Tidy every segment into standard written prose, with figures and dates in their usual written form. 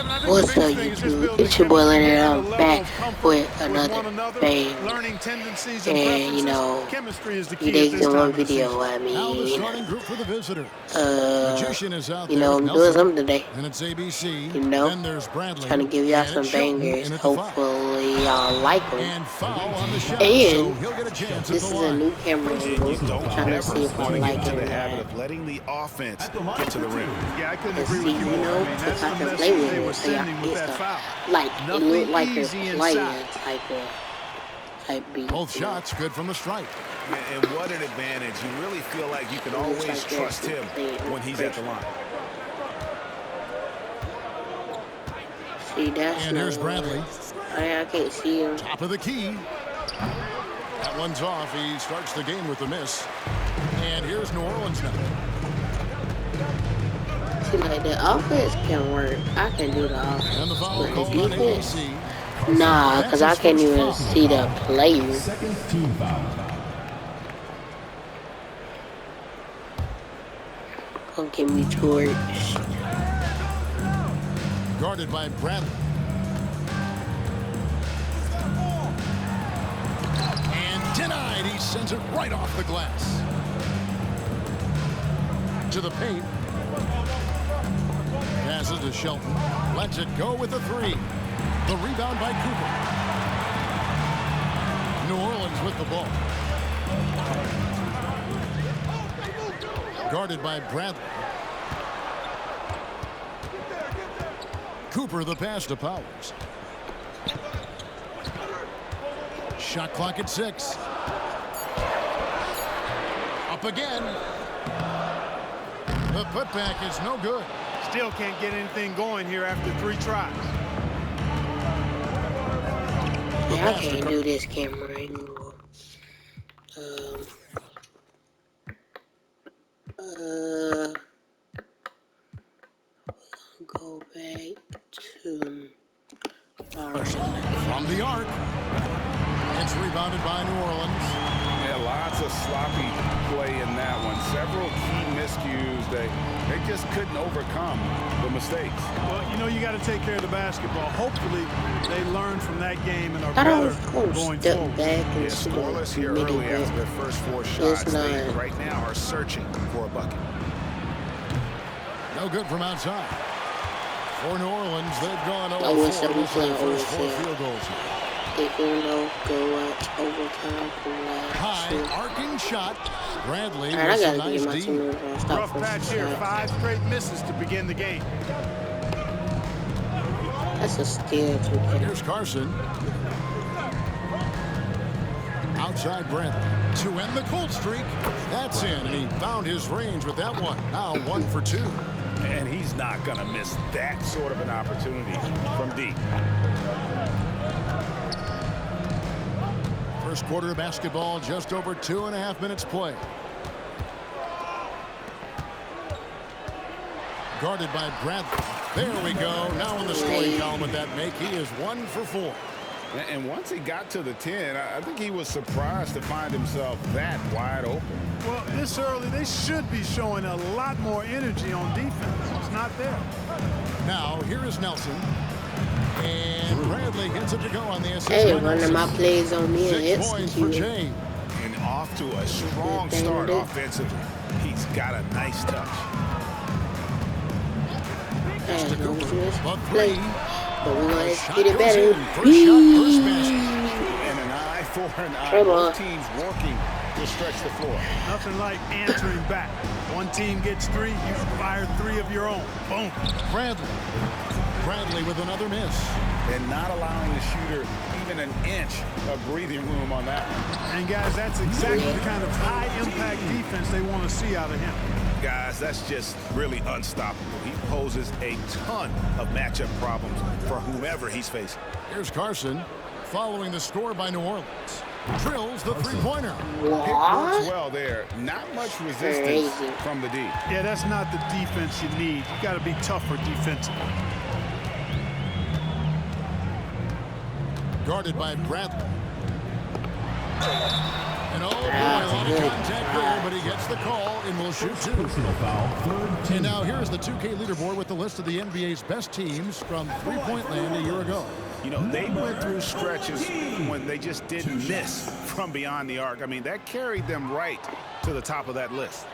What's up, YouTube? It's your boy Leonard. I'm back with another bang. And you did one video. I'm doing something today. Trying to give y'all some bangers. Hopefully y'all like them. And this is a new camera angle. Trying to see if I like it or not. Letting the offense get to the rim. Yeah, I couldn't agree with you more. If I can play with it, so y'all get stuff. Like, it look like you're playing type beat. Both shots good from the stripe. Yeah, and what an advantage. You really feel like you can always trust him when he's at the line. See, that's and here's Bradley. I can't see him. Top of the key. That one's off. He starts the game with a miss. And here's New Orleans now. See, like, the offense can work. I can do the offense. And the foul but called the on defense, ABC. nah, because I can't even see the players. Gonna give me George. Guarded by Bradley. And denied. He sends it right off the glass. To the paint. Passes to Shelton. Lets it go with the three. The rebound by Cooper. New Orleans with the ball. Guarded by Bradley. Cooper the pass to Powers. Shot clock at 6. Up again. The putback is no good. Still can't get anything going here after 3 tries. Yeah, I can't do this camera angle. Go back to from the arc. It's rebounded by New Orleans. Yeah, lots of sloppy play in that one. Several key miscues. They just couldn't overcome the mistakes. Well, you know, you got to take care of the basketball. Hopefully, they learn from that game and are better going forward. Yeah, scoreless here early after their first 4 shots. They right now are searching for a bucket. No good from outside. For New Orleans, they've gone over the first 4 field goals. If you know, go out overtime for high arcing shot. Bradley right, with a nice D. Rough patch here. 5 straight misses to begin the game. That's a steal. Here's Carson. Outside Bradley to end the cold streak. That's in, and he found his range with that one. Now 1 for 2. And he's not going to miss that sort of an opportunity from deep. First quarter of basketball, just over 2.5 minutes play. Guarded by Bradley. There we go. Now in the scoring column with that make, he is 1 for 4. And once he got to the 10, I think he was surprised to find himself that wide open. Well, this early, they should be showing a lot more energy on defense. It's not there. Now, here is Nelson. And Bradley gets it to go on the assist. Hey, one of my plays on me and 6 points for Jay. And off to a strong start offensively. He's got a nice touch. Hey, no, play. But we want to get it better. And an eye for an eye. Both teams working to stretch the floor. Nothing like answering back. One team gets 3, you fire 3 of your own. Boom. Bradley with another miss. And not allowing the shooter even an inch of breathing room on that one. And guys, that's exactly the kind of high-impact defense they want to see out of him. Guys, that's just really unstoppable. He poses a ton of matchup problems for whomever he's facing. Here's Carson following the score by New Orleans. Drills the three-pointer. It works well there. Not much resistance from the D. Yeah, that's not the defense you need. You got to be tougher defensively. Guarded by Bradley. And oh boy, a lot of contact there, but he gets the call and will shoot 2. And now here's the 2K leaderboard with the list of the NBA's best teams from three-point land a year ago. You know, they went through stretches when they just didn't miss from beyond the arc. I mean, that carried them right to the top of that list.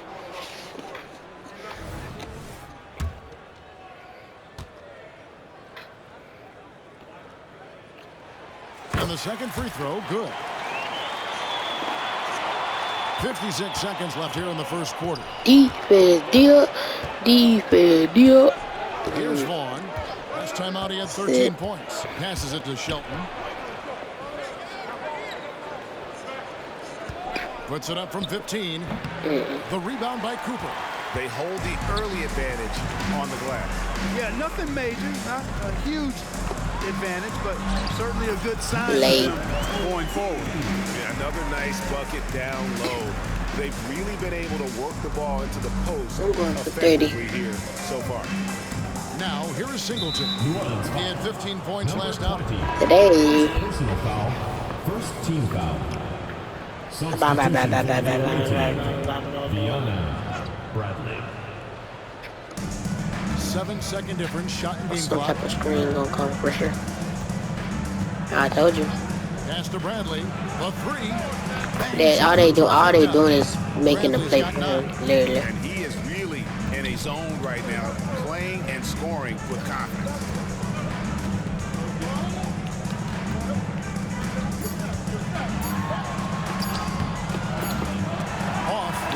And the second free throw, good. 56 seconds left here in the first quarter. Defense, deal. Here's Vaughn. Last time out, he had 13 points. Passes it to Shelton. Puts it up from 15. The rebound by Cooper. They hold the early advantage on the glass. Yeah, nothing major, not a huge advantage, but certainly a good sign going forward. Yeah, another nice bucket down low. They've really been able to work the ball into the post effectively here so far. Now, here is Singleton. He had 15 points last outing. Today. Personal foul. First team foul. Bradley. 7-second difference. Shot and game Some clock. type of screen gonna come for sure. I told you. Pass to Bradley. The 3. All they doing is making the play for him, literally. And he is really in a zone right now, playing and scoring with confidence.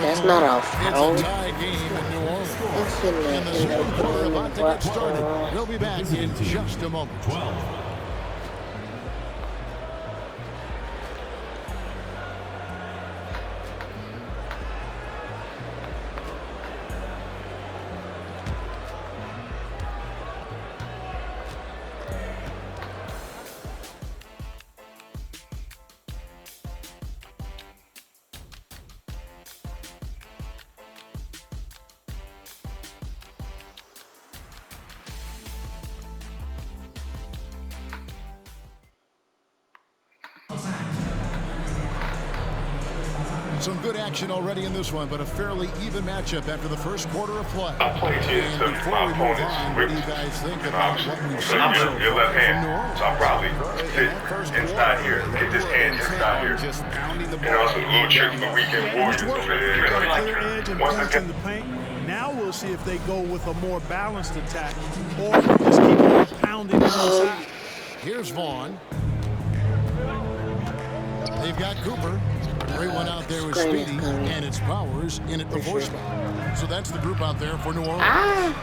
That's not off. It's a tie game in New Orleans. And the second quarter about to get started. We'll be back in just a moment. 12. Some good action already in this one, but a fairly even matchup after the first quarter of play. I played here And before we move on, what do you guys think about what we've seen I'm so your far left from hand, New Orleans? so I'll probably sit inside here, get this hand inside here. Just pounding the You know, ball. some little tricks for weekend warriors over there. Clear edge and Once I points get in the paint. Now we'll see if they go with a more balanced attack or just keep on pounding inside. Here's Vaughn. They've got Cooper. Everyone out there is Speedy, and it's Powers in at the 4 spot. So that's the group out there for New Orleans.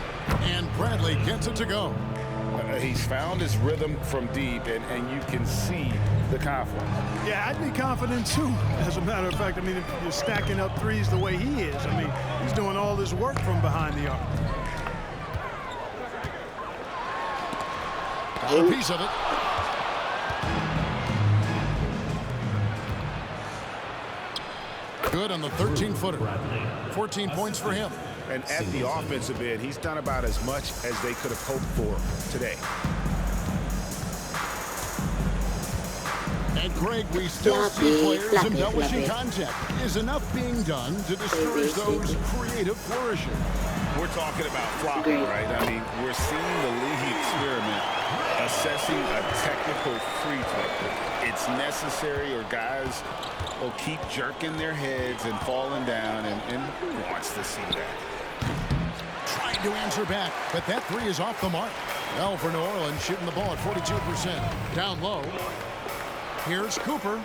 And Bradley gets it to go. He's found his rhythm from deep, and you can see the confidence. Yeah, I'd be confident too. As a matter of fact, I mean, if you're stacking up threes the way he is, I mean, he's doing all this work from behind the arc. Got a piece of it. Good on the 13-footer. 14 points for him. And at the offensive end, he's done about as much as they could have hoped for today. And Greg, we still see players embellishing contact. Is enough being done to discourage those creative flourishes? We're talking about flopping, right? I mean, we're seeing the league experiment assessing a technical free throw. It's necessary, or guys will keep jerking their heads and falling down, and who wants to see that? Trying to answer back, but that 3 is off the mark. Well, for New Orleans, shooting the ball at 42%. Down low. Here's Cooper.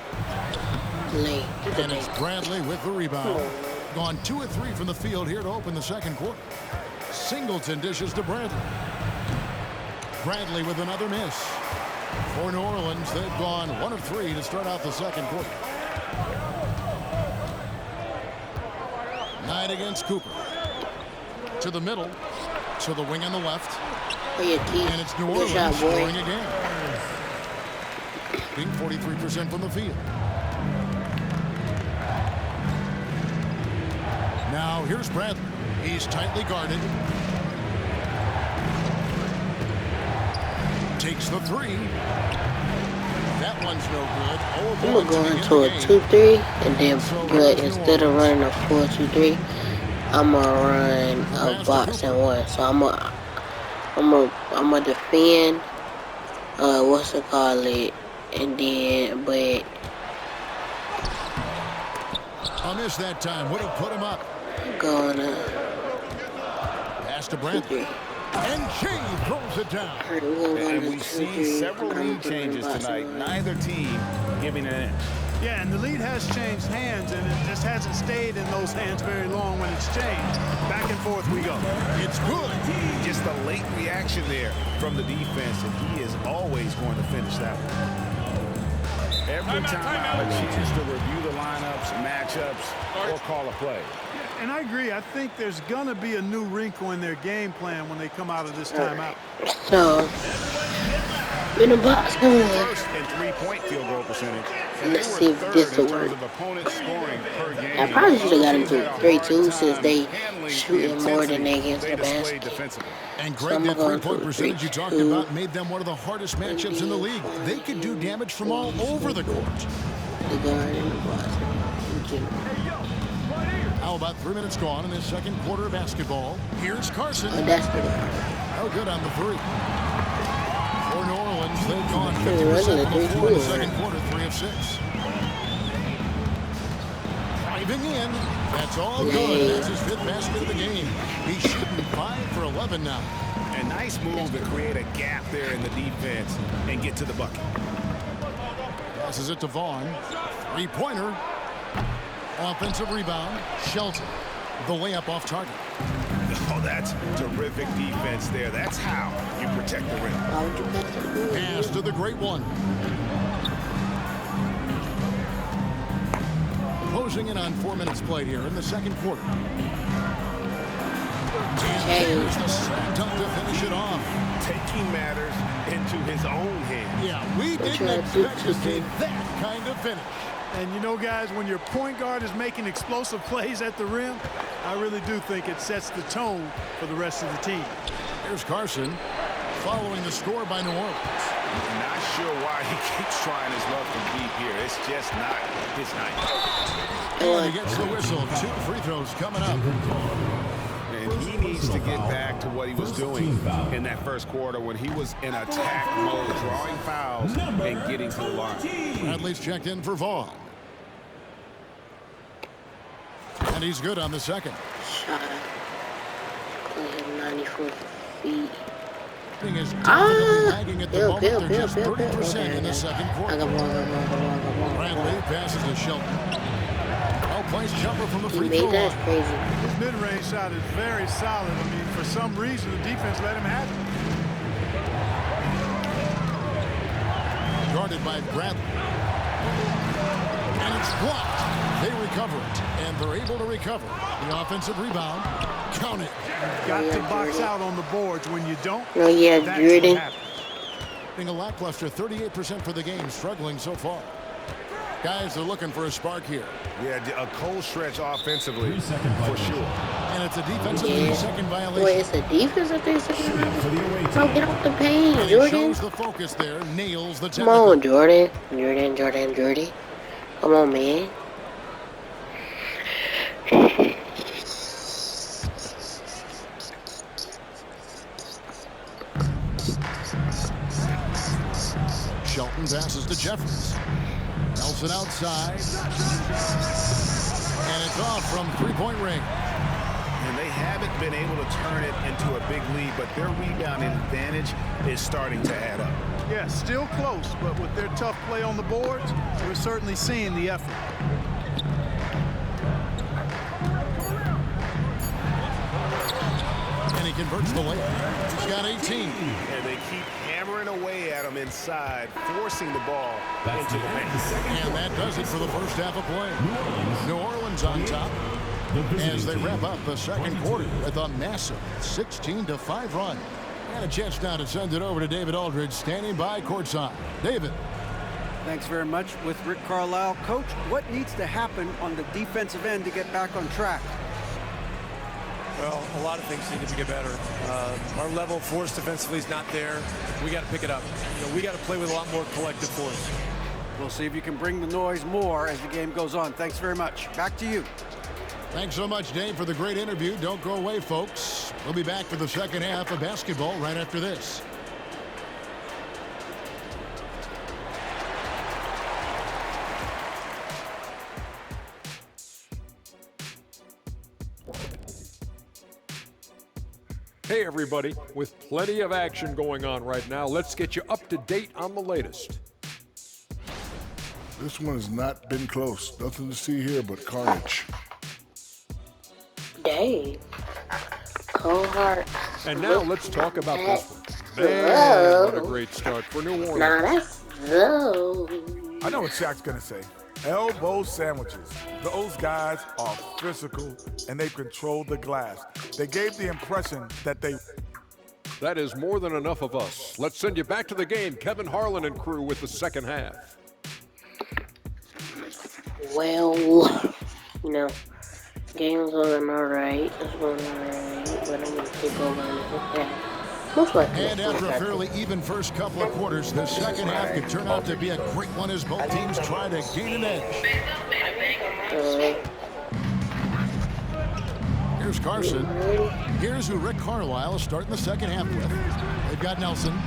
And it's Bradley with the rebound. Gone 2 of 3 from the field here to open the second quarter. Singleton dishes to Bradley. Bradley with another miss. For New Orleans, they've gone 1 of 3 to start out the second quarter. Knight against Cooper. To the middle. To the wing on the left. And it's New Orleans scoring again. Being 43% from the field. Now here's Bradley. He's tightly guarded. Takes the 3. That one's no good. I'm gonna go into a 2-3, and then, but instead of running a 4-2-3, I'm gonna run a box and one. So I'm gonna defend. What's it called? And then, but I missed that time. Would have put him up. gonna Pass to Bradley. And she throws it down. And we've seen several lead changes tonight. Neither team giving an inch. Yeah, and the lead has changed hands, and it just hasn't stayed in those hands very long when it's changed. Back and forth we go. It's good. Just a late reaction there from the defense, and he is always going to finish that one. Every time a chance to review the lineups, matchups, or call a play. And I agree. I think there's going to be a new wrinkle in their game plan when they come out of this timeout. So, in the box and one. First and three-point field goal percentage. Let's see if this will work. I probably should have got into 3-2 since they shooting more than they against the basket. And Greg, that three-point percentage you talked about made them one of the hardest matchups in the league. They could do damage from all over the court. The guard in the box. How about 3 minutes gone in this second quarter of basketball? Here's Carson. Oh, that's the guard. No good on the three. For New Orleans, they've gone 50% before the second quarter, 3 of 6. Driving in. That's all good. That's his 5th basket of the game. He's shooting 5 for 11 now. A nice move to create a gap there in the defense and get to the bucket. Passes it to Vaughn. Three-pointer. Offensive rebound. Shelton. The layup off target. Oh, that's terrific defense there. That's how you protect the rim. Pass to the great one. Closing in on 4 minutes played here in the second quarter. And there's the slam dunk to finish it off. Taking matters into his own hands. Yeah, we didn't expect to see that kind of finish. And you know, guys, when your point guard is making explosive plays at the rim, I really do think it sets the tone for the rest of the team. Here's Carson following the score by New Orleans. Not sure why he keeps trying his luck from deep here. It's just not his night. And he gets the whistle. 2 free throws coming up. And he needs to get back to what he was doing in that first quarter when he was in attack mode, drawing fouls and getting to the line. Bradley's checked in for Vaughn. And he's good on the second. Shot. 94 feet. Is definitely lagging at the moment. They're just 30% in the second quarter. Bradley passes to Shelton. Well-placed jumper from the free throw line. Crazy. His mid-range shot is very solid. I mean, for some reason, the defense let him have it. Guarded by Bradley. And it's blocked. They recover it, and they're able to recover. The offensive rebound. Count it. Got to box out on the boards. When you don't, Oh, yeah, that's Jordan. what happens. Being a lackluster 38% for the game, struggling so far. Guys, they're looking for a spark here. Yeah, a cold stretch offensively, for sure. And it's a defensive 3-second violation. Wait, it's a defensive 3-second violation? Bro, get off the paint, And he Jordan. shows the focus there, nails the Come technical. on, Jordan. Jordan. Come on, man. Shelton passes to Jeffries. Nelson outside. And it's off from three-point range. And they haven't been able to turn it into a big lead, but their rebounding advantage is starting to add up. Yeah, still close, but with their tough play on the boards, we're certainly seeing the effort. And he converts the layup. He's got 18. And they keep hammering away at him inside, forcing the ball into the paint. And that does it for the first half of play. New Orleans on top as they wrap up the second quarter with a massive 16-5 run. And a chance now to send it over to David Aldridge, standing by courtside. David. Thanks very much. With Rick Carlisle. Coach, what needs to happen on the defensive end to get back on track? Well, a lot of things need to get better. Our level of force defensively is not there. We got to pick it up. We got to play with a lot more collective force. We'll see if you can bring the noise more as the game goes on. Thanks very much. Back to you. Thanks so much, Dave, for the great interview. Don't go away, folks. We'll be back for the second half of basketball right after this. Hey everybody, with plenty of action going on right now, let's get you up to date on the latest. This one has not been close. Nothing to see here but carnage. Dang. Cold heart. And now let's talk about this one. Man, what a great start for New Orleans. Nah, that's so. I know what Shaq's gonna say. Elbow sandwiches. Those guys are physical and they control the glass. They gave the impression that they... That is more than enough of us. Let's send you back to the game. Kevin Harlan and crew with the second half. Well, you know, game's going alright. It's going alright, but I'm gonna keep on learning. Most likely. And after a fairly even first couple of quarters, the second half could turn out to be a great one as both teams try to gain an edge. Here's Carson. Here's who Rick Carlisle is starting the second half with. They've got Nelson.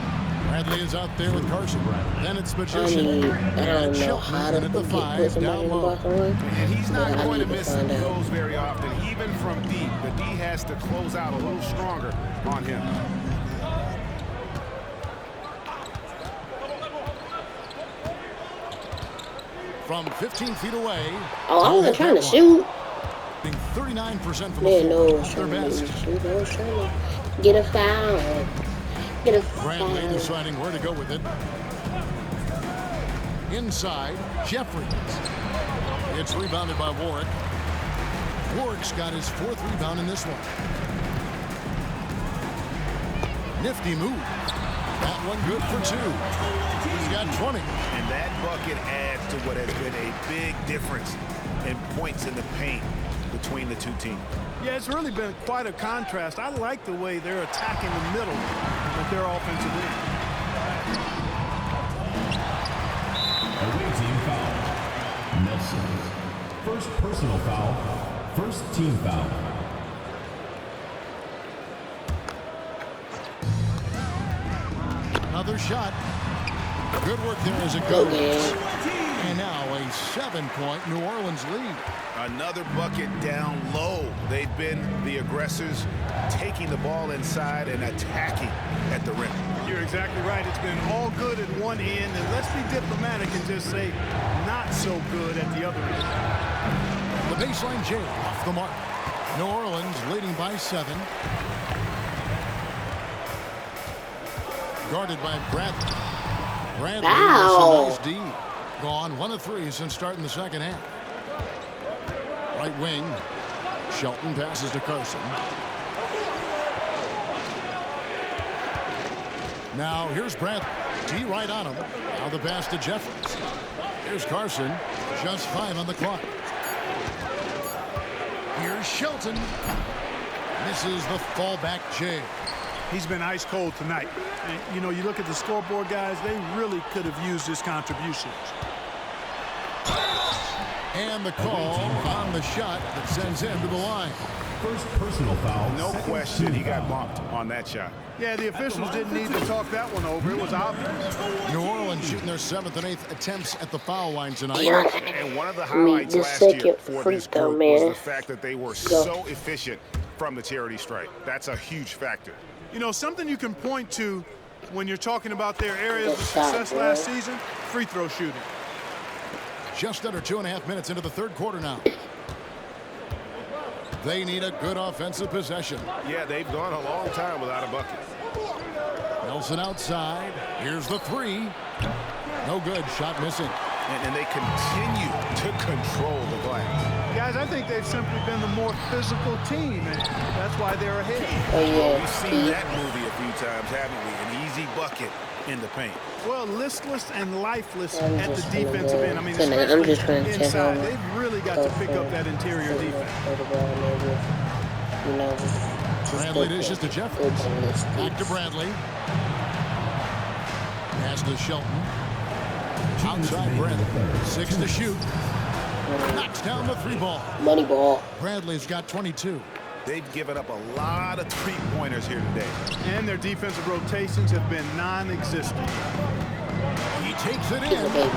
Bradley is out there with Carson. Then it's Magician. And Shelton at the 5 down low. And he's not going to miss those very often, even from deep. The D has to close out a little stronger on him. From 15 feet away. Oh, I wasn't trying to shoot. 39% from the floor. Their best. Get a foul. Get a foul. Bradley deciding where to go with it. Inside, Jeffries. It's rebounded by Warwick. Warwick's got his 4th rebound in this one. Nifty move. That one good for 2. He's got 20. And that bucket adds to what has been a big difference in points in the paint between the two teams. Yeah, it's really been quite a contrast. I like the way they're attacking the middle with their offensive end. Away team foul. Nelson. First personal foul. First team foul. Another shot. Good work there as it goes. And now a 7-point New Orleans lead. Another bucket down low. They've been the aggressors, taking the ball inside and attacking at the rim. You're exactly right. It's been all good at one end, and let's be diplomatic and just say not so good at the other end. The baseline J off the mark. New Orleans leading by 7. Guarded by Bradley. Bradley with a nice D. Gone 1 of 3 since starting the second half. Right wing. Shelton passes to Carson. Now here's Bradley. D right on him. Now the pass to Jeffries. Here's Carson. Just 5 on the clock. Here's Shelton. Misses the fallback J. He's been ice cold tonight. And, you know, you look at the scoreboard, guys, they really could have used his contributions. And the call on the shot that sends him to the line. First personal foul. No question he got bumped on that shot. Yeah, the officials didn't need to talk that one over. It was obvious. New Orleans shooting their 7th and 8th attempts at the foul line tonight. And one of the highlights last year for this group was the fact that they were so efficient from the charity stripe. That's a huge factor. You know, something you can point to when you're talking about their areas of success last season, free throw shooting. Just under 2.5 minutes into the third quarter now. They need a good offensive possession. Yeah, they've gone a long time without a bucket. Nelson outside. Here's the 3. No good. Shot missing. And they continue to control the glass. Guys, I think they've simply been the more physical team, and that's why they're ahead. We've seen that movie a few times, haven't we? An easy bucket in the paint. Well, listless and lifeless at the defensive end. I mean, especially inside. They've really got to pick up that interior defense. Bradley dishes to Jeffries. Back to Bradley. Pass to Shelton. Outside Bradley. 6 to shoot. Knocks down the 3 ball. Money ball. Bradley's got 22. They've given up a lot of three-pointers here today. And their defensive rotations have been non-existent. He takes it in.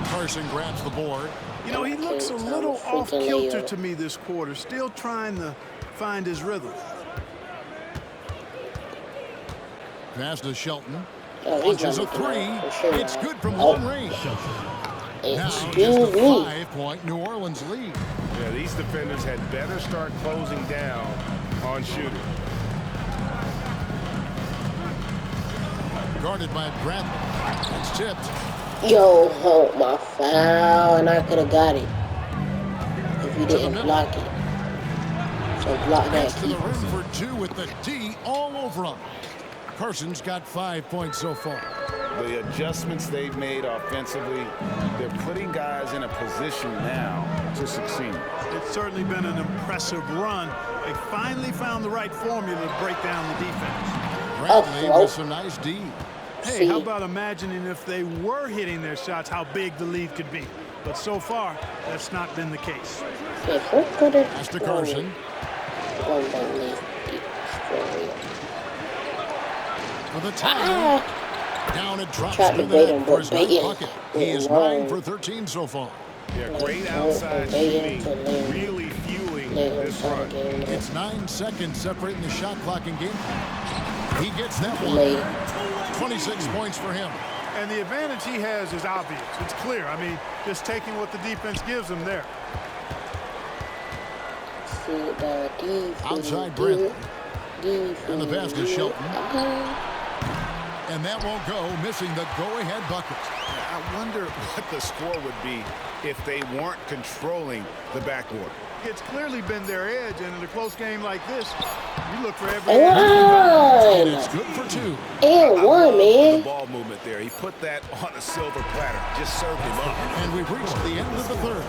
Carson grabs the board. You know, he looks a little off-kilter to me this quarter, still trying to find his rhythm. Pass to Shelton. Oh, punches a 3. Sure. It's good from long range. Now just a 5-point New Orleans lead. Yeah, these defenders had better start closing down on shooting. Guarded by Bradley. It's tipped. Yo, oh, my foul, and I could have got it if you didn't block it. So block that. To the rim for 2 with the D all over him. Carson's got 5 points so far. The adjustments they've made offensively, they're putting guys in a position now to succeed. It's certainly been an impressive run. They finally found the right formula to break down the defense. Bradley with some nice D. Hey, how about imagining if they were hitting their shots, how big the lead could be? But so far, that's not been the case. Pass to Carson. For the tie. Down it drops to the net for his ninth bucket. He is 9 for 13 so far. Yeah, great outside shooting, really fueling this run. It's 9 seconds separating the shot clock and game. He gets that one. 26 points for him. And the advantage he has is obvious. It's clear. I mean, just taking what the defense gives him there. Outside Bradley. And the pass to Shelton. And that won't go, missing the go-ahead bucket. I wonder what the score would be if they weren't controlling the backboard. It's clearly been their edge, and in a close game like this, you look for every And it's good for 2. And 1, man. The ball movement there. He put that on a silver platter. Just served him up. And we've reached the end of the third.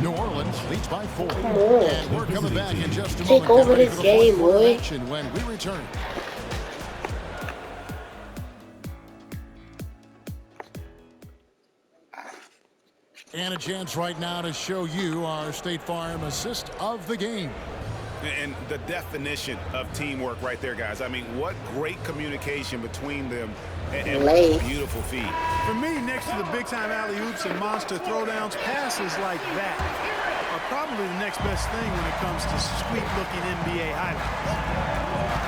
New Orleans leads by 4. And we're coming back in just a moment. Take over this game, boy. When we return. And a chance right now to show you our State Farm assist of the game. And the definition of teamwork right there, guys. I mean, what great communication between them and beautiful feed. For me, next to the big-time alley-oops and monster throwdowns, passes like that are probably the next best thing when it comes to sweet-looking NBA highlights.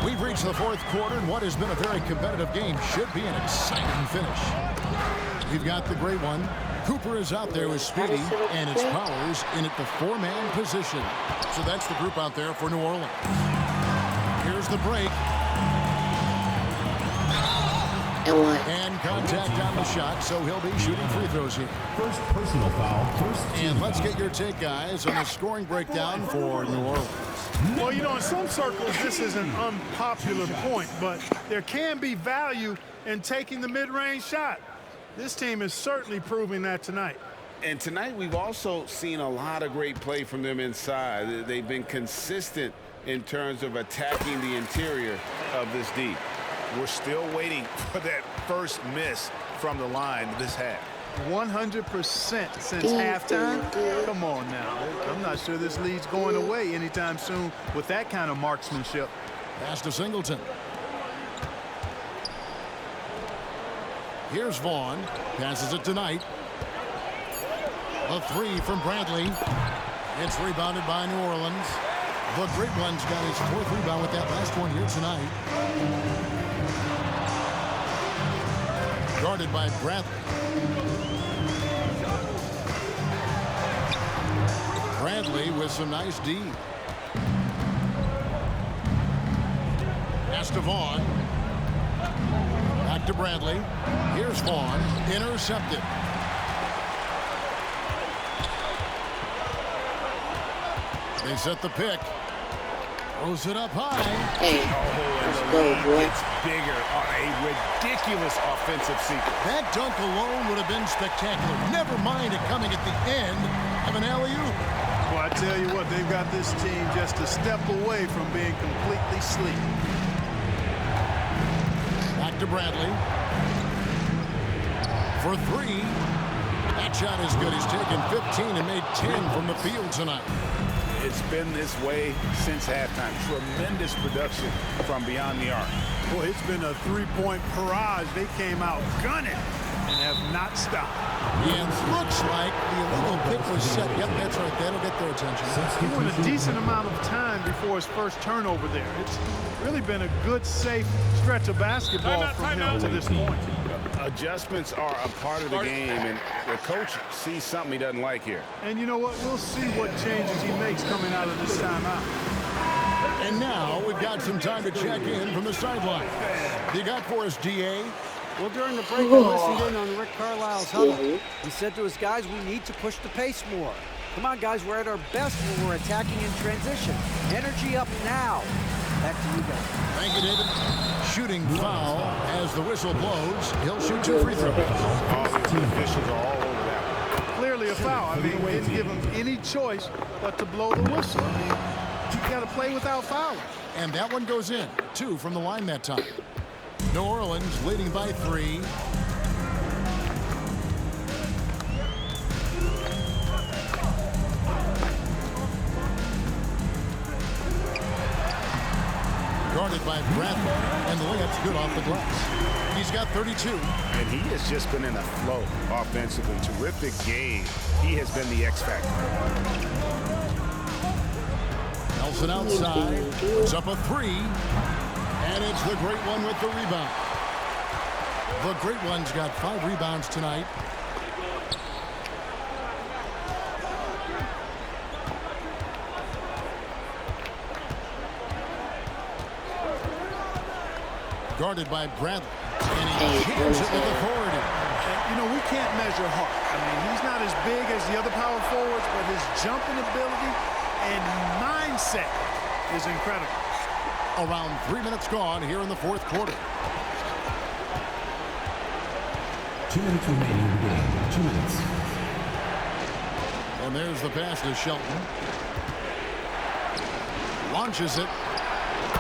We've reached the 4th quarter, and what has been a very competitive game should be an exciting finish. We've got the great one. Cooper is out there with Speedy, and it's Powers in at the 4-man position. So that's the group out there for New Orleans. Here's the break. And contact on the shot, so he'll be shooting free throws here. First personal foul. And let's get your take, guys, on the scoring breakdown for New Orleans. Well, you know, in some circles, this is an unpopular point, but there can be value in taking the mid-range shot. This team is certainly proving that tonight. And tonight we've also seen a lot of great play from them inside. They've been consistent in terms of attacking the interior of this D. We're still waiting for that first miss from the line this half. 100% since halftime. Come on now. I'm not sure this lead's going away anytime soon with that kind of marksmanship. Pass to Singleton. Here's Vaughn. Passes it tonight. A 3 from Bradley. It's rebounded by New Orleans. The great one's got his 4th rebound with that last one here tonight. Guarded by Bradley. Bradley with some nice D. Pass to Vaughn. Back to Bradley. Here's Vaughn. Intercepted. They set the pick. Throws it up high. Hey, let's go, boy. It's bigger on a ridiculous offensive sequence. That dunk alone would have been spectacular. Never mind it coming at the end of an alley-oop. Well, I tell you what, they've got this team just a step away from being completely asleep. Back to Bradley. for three. That shot is good. He's taken 15 and made 10 from the field tonight. It's been this way since halftime. Tremendous production from beyond the arc. Boy, it's been a three-point barrage. They came out gunning and have not stopped. And looks like the illegal pick was set. Yep, that's right. That'll get their attention. He went a decent amount of time before his first turnover there. It's really been a good, safe stretch of basketball from him to this point. Adjustments are a part of the game, and the coach sees something he doesn't like here. And you know what? We'll see what changes he makes coming out of this timeout. And now we've got some time to check in from the sideline. You got for us, DA? Well, during the break, I listened in on Rick Carlisle's huddle. He said to his guys, we need to push the pace more. Come on, guys, we're at our best when we're attacking in transition. Energy up now. Back to you guys. Thank you, David. Shooting foul as the whistle blows. He'll shoot 2 free throws. Team officials are all over that. Clearly a foul. I mean, didn't give him any choice but to blow the whistle. I mean, you got to play without fouling. And that one goes in. 2 from the line that time. New Orleans leading by 3. Guarded by Bradley, and the layup's good off the glass. He's got 32. And he has just been in a flow offensively. Terrific game. He has been the X factor. Nelson outside, puts up a 3, and it's the Great One with the rebound. The Great One's got 5 rebounds tonight. Guarded by Bradley, and he jams it with authority. You know, we can't measure Hart. I mean, he's not as big as the other power forwards, but his jumping ability and mindset is incredible. Around 3 minutes gone here in the 4th quarter. 2 minutes remaining in the game. 2 minutes. And there's the pass to Shelton. Launches it.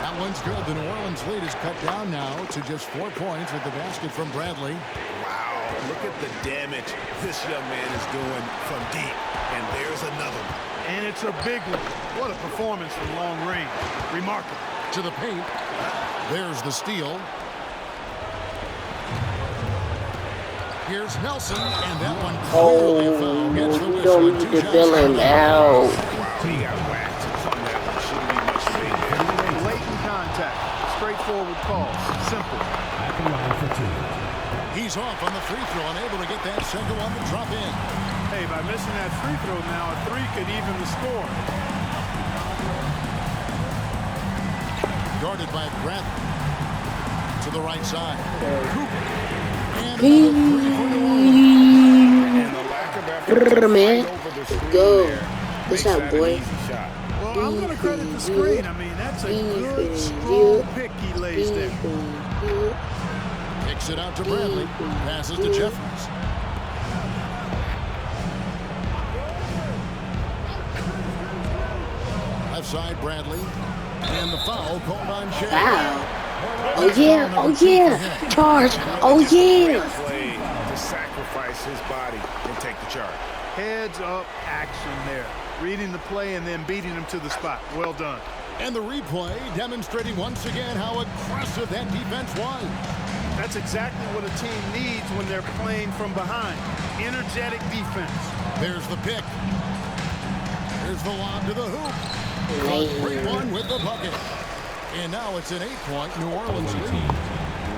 That one's good. The New Orleans lead is cut down now to just 4 points with the basket from Bradley. Wow, look at the damage this young man is doing from deep. And there's another one. And it's a big one. What a performance from long range. Remarkable. To the paint. There's the steal. Here's Nelson, and that one clearly foul. Gets the whistle. You don't need to bail him out. He got whacked on that one. Shouldn't be much space. Blatant contact. Straightforward call. Simple. At the line for 2. He's off on the free throw, unable to get that second one to drop in. Hey, by missing that free throw now, a 3 could even the score. Guarded by Bradley. To the right side. Cooper. Man. Go. What's up, boy? Well, I'm going to credit the screen. I mean, that's a good, strong pick he lays there. Kicks it out to Bradley. Passes to Jeffries. Left side, Bradley. And the foul called on Shea. Wow. Oh yeah, oh yeah. Charge. Oh yeah. Play to sacrifice his body and take the charge. Heads up action there. Reading the play and then beating him to the spot. Well done. And the replay demonstrating once again how aggressive that defense was. That's exactly what a team needs when they're playing from behind. Energetic defense. There's the pick. Here's the lob to the hoop. Great one with the bucket. And now it's an 8-point New Orleans lead.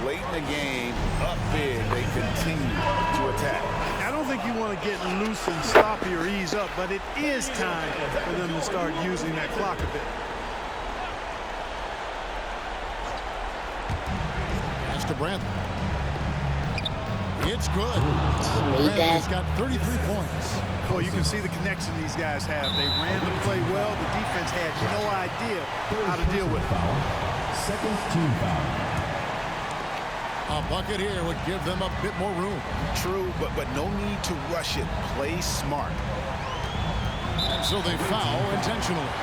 Late in the game, up big, they continue to attack. I don't think you want to get loose and sloppy or ease up, but it is time for them to start using that clock a bit. Pass to Bradley. It's good. Bradley's got 33 points. Well, you can see the connection these guys have. They ran the play well. The defense had no idea how to deal with it. Second team foul. A bucket here would give them a bit more room. True, but no need to rush it. Play smart. And so they foul intentionally.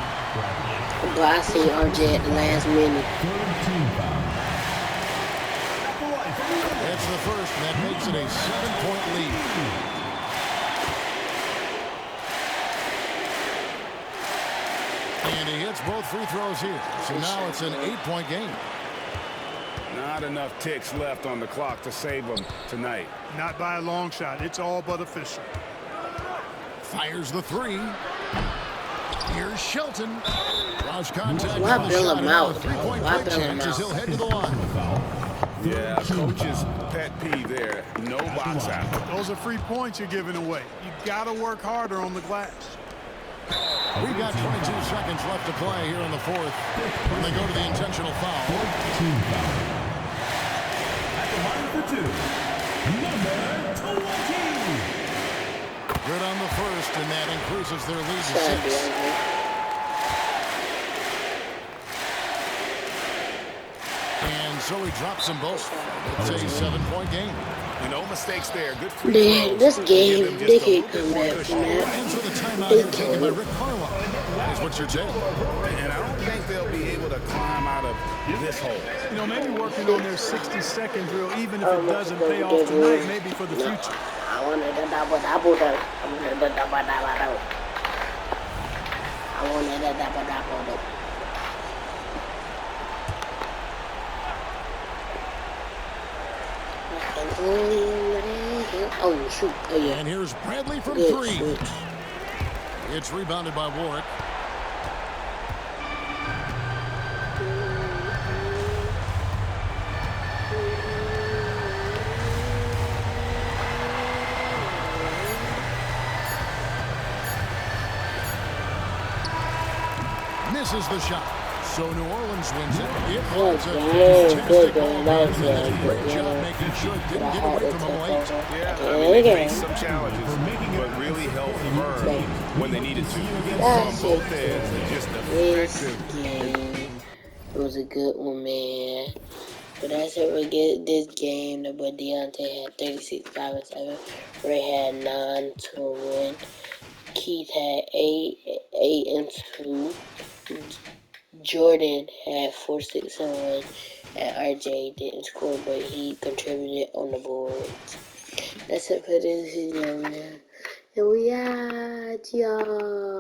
Well, I see RJ at the last minute. Third team foul. It's the first, and that makes it a 7-point lead. And he hits both free throws here. So now it's an 8-point game. Not enough ticks left on the clock to save them tonight. Not by a long shot. It's all but official. Fires the three. Here's Shelton. Draws contact. Why bail him out? Three-point Why play bail him chance as out? he'll head to the line. Yeah, coach's pet peeve there. No box out. Those are free points you're giving away. You got to work harder on the glass. We got 22 seconds left to play here in the fourth when they go to the intentional foul. At the line for two, number 20. Good on the first, and that increases their lead to 6. And so he drops them both. It's a 7-point game. And no mistakes there. Good free Man, throws. this game, they can't come back from that. Ends with a timeout here taken by Rick Carlisle. That is what you're saying. And I don't think they'll be able to climb out of this hole. You know, maybe working on their 60-second drill, even if it doesn't pay off tonight, maybe for the future. I wanted the double-double though. I wanted the double-double. I wanted the double-double though. Oh, shoot. Oh, yeah. And here's Bradley from Good three. switch. It's rebounded by Warwick. Misses the shot. So New Orleans wins it. It was a fantastic ball game. They did a great job making sure it didn't get away from them late. Yeah, I mean, they faced some challenges, but really held firm when they needed to. From both ends, and just effective. It was a good one, man. But that's it. We get this game. The boy Deontay had 36, 5, and 7. Ray had 9, 2, and 1. Keith had 8, 8, and 2. Jordan had 4, 6, and 1. And RJ didn't score, but he contributed on the boards. That's it for this video, man. Here we are, y'all.